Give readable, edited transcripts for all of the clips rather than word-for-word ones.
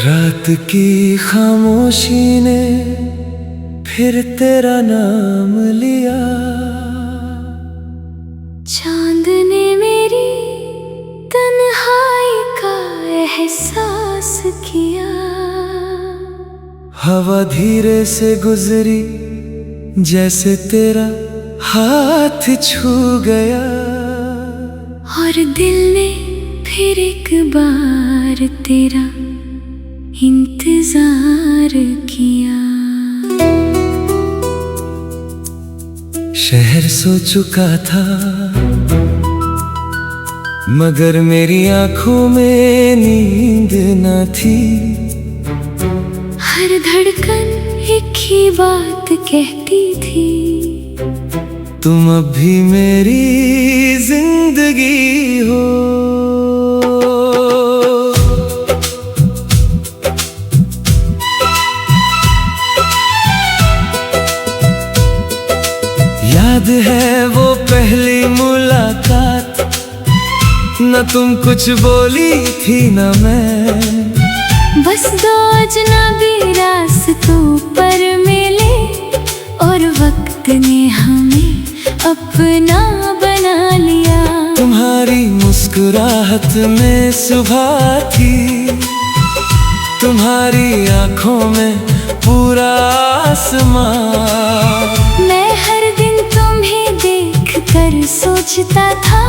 रात की खामोशी ने फिर तेरा नाम लिया। चांद ने मेरी तन्हाई का एहसास किया। हवा धीरे से गुजरी जैसे तेरा हाथ छू गया। और दिल ने फिर एक बार तेरा इंतजार किया। शहर सो चुका था मगर मेरी आंखों में नींद न थी। हर धड़कन एक ही बात कहती थी, तुम अब भी मेरी जिंदगी हो। याद है वो पहली मुलाकात, न तुम कुछ बोली थी न मैं। बस दो अजनबी रास्तों पर मिले और वक्त ने हमें अपना बना लिया। तुम्हारी मुस्कुराहट में सुबह थी, तुम्हारी आंखों में पूरा आसमां। मैं हर दिन तुम्हें देखकर सोचता था,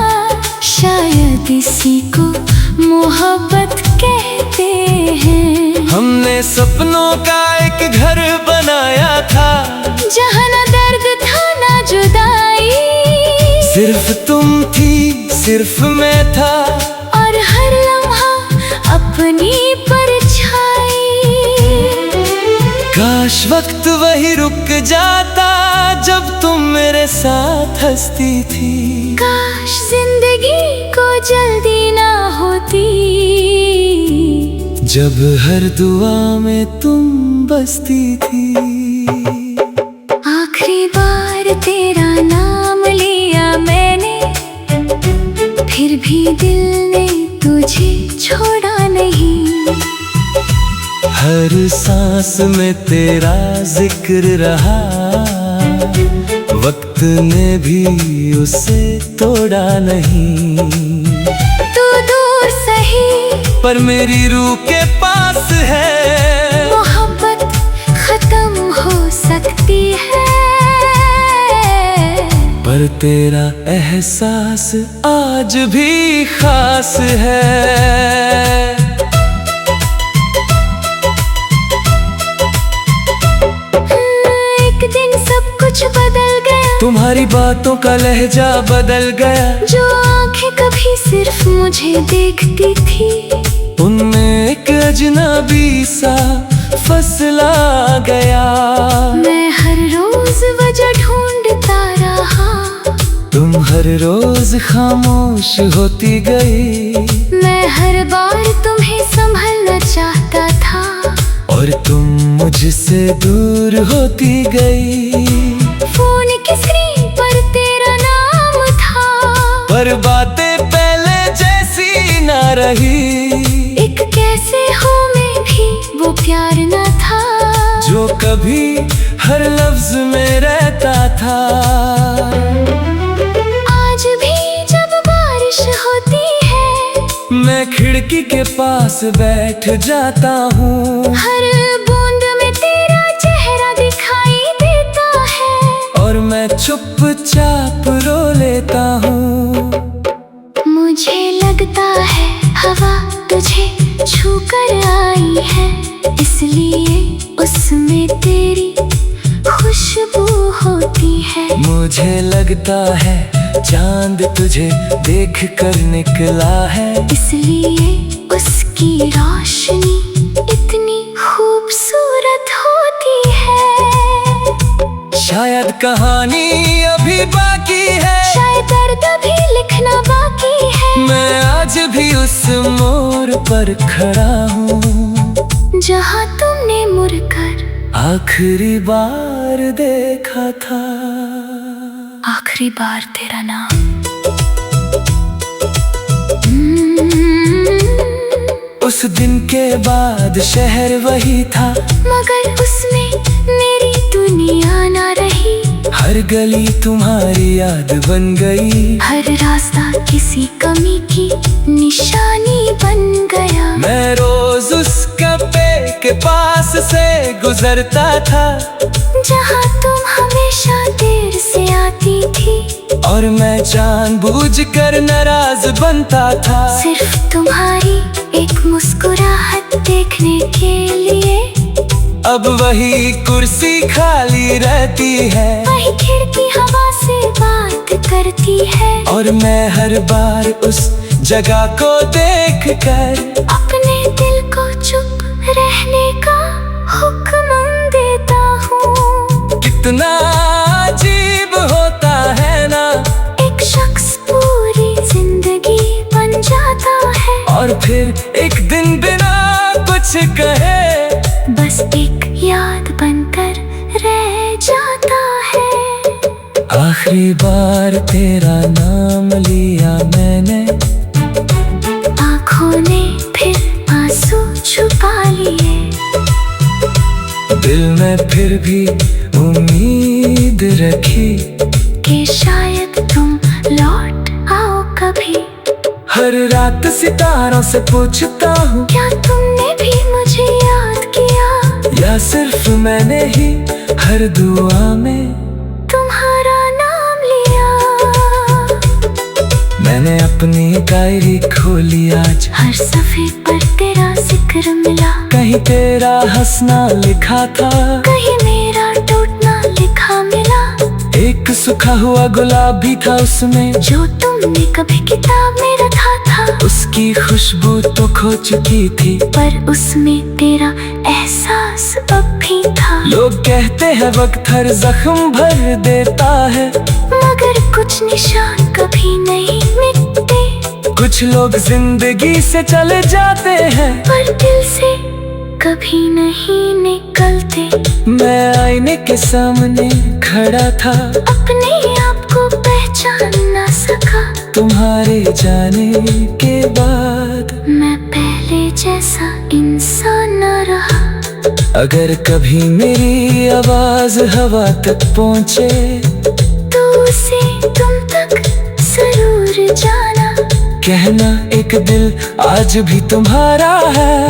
शायद इसी को मोहब्बत कहते हैं। हमने सपनों का एक घर बनाया था, जहाँ न दर्द था न जुदाई। सिर्फ तुम थी सिर्फ मैं था, और हर लम्हा अपनी परछाई। काश वक्त वही रुक जाता जब तुम मेरे साथ हंसती थी। काश जिंदगी को जल्दी ना होती, जब हर दुआ में तुम बसती थी। आखिरी बार तेरा नाम लिया मैंने, फिर भी दिल ने तुझे छोड़ा नहीं। हर सांस में तेरा जिक्र रहा, वक्त ने भी उसे तोड़ा नहीं। तू दूर सही पर मेरी रूह के पास है। मोहब्बत खत्म हो सकती है, पर तेरा एहसास आज भी खास है। एक दिन सब कुछ बदल गया, तुम्हारी बातों का लहजा बदल गया। जो आंखें कभी सिर्फ मुझे देखती थी, उनमें एक अजनबी सा फसला गया। मैं हर रोज वजह ढूंढता रहा, तुम हर रोज खामोश होती गई। मैं हर बार तुम्हें संभलना चाहता था, और तुम मुझसे दूर होती गई। फोन की स्क्रीन पर तेरा नाम था, पर बातें पहले जैसी ना रही। एक कैसे हो में भी वो प्यार न था, जो कभी हर लफ्ज में रहता था। आज भी जब बारिश होती है, मैं खिड़की के पास बैठ जाता हूँ। हर बूंद में तेरा चेहरा दिखाई देता है, और मैं चुपचाप रो लेता हूँ। मुझे लगता है हवा तुझे छू कर आई है, इसलिए उसमें तेरी खुशबू होती है। मुझे लगता है चांद तुझे देख कर निकला है, इसलिए उसकी रोशनी इतनी खूबसूरत होती है। शायद कहानी अभी बाकी है, शायद दर्द भी लिखना बाकी है। मैं आज भी उस मोड़ पर खड़ा हूँ, जहाँ तुमने मुड़कर आखिरी बार देखा था। आखिरी बार तेरा नाम। उस दिन के बाद शहर वही था, मगर उसमें मेरी दुनिया ना रही। हर गली तुम्हारी याद बन गई, हर रास्ता किसी कमी की निशानी बन गया। मैं रोज उस कैफे के पास से गुजरता था, जहाँ तुम हमेशा देर से आती थी, और मैं जानबूझकर नाराज बनता था, सिर्फ तुम्हारी एक मुस्कुराहट देखने के लिए। अब वही कुर्सी खाली रहती है, वही खिड़की हवा से बात करती है, और मैं हर बार उस जगह को देखकर अपने दिल को चुप रहने का हुक्म देता हूँ। कितना अजीब होता है ना, एक शख्स पूरी जिंदगी बन जाता है, और फिर एक दिन बिना कुछ कहे बस एक याद बनकर रह जाता है। आखिरी बार तेरा नाम लिया मैंने, आँखों ने फिर आंसू छुपा लिए, दिल में फिर भी उम्मीद रखी कि शायद तुम लौट आओ कभी। हर रात सितारों से पूछता हूँ, क्या तुमने भी मुझे याद किया, या सिर्फ मैंने ही हर दुआ में तुम्हारा नाम लिया। मैंने अपनी डायरी खोली आज, हर सफ़े पर तेरा जिक्र मिला, कहीं तेरा हंसना लिखा था, कहीं मेरा टूटना लिखा मिला। एक सूखा हुआ गुलाब भी था उसमें, जो तुमने कभी किताब में रखा था, उसकी खुशबू तो खो चुकी थी, पर उसमें तेरा एहसास अब भी था। लोग कहते हैं वक्त हर जख्म भर देता है, मगर कुछ निशान कभी नहीं मिटते। कुछ लोग जिंदगी से चले जाते हैं, पर दिल से कभी नहीं निकलते। मैं आईने के सामने खड़ा था, अपने आप को पहचान ना सका, तुम्हारे जाने के बाद मैं पहले जैसा इंसान न रहा। अगर कभी मेरी आवाज हवा तक पहुँचे, तो उसे तुम तक जरूर जाना, कहना एक दिल आज भी तुम्हारा है।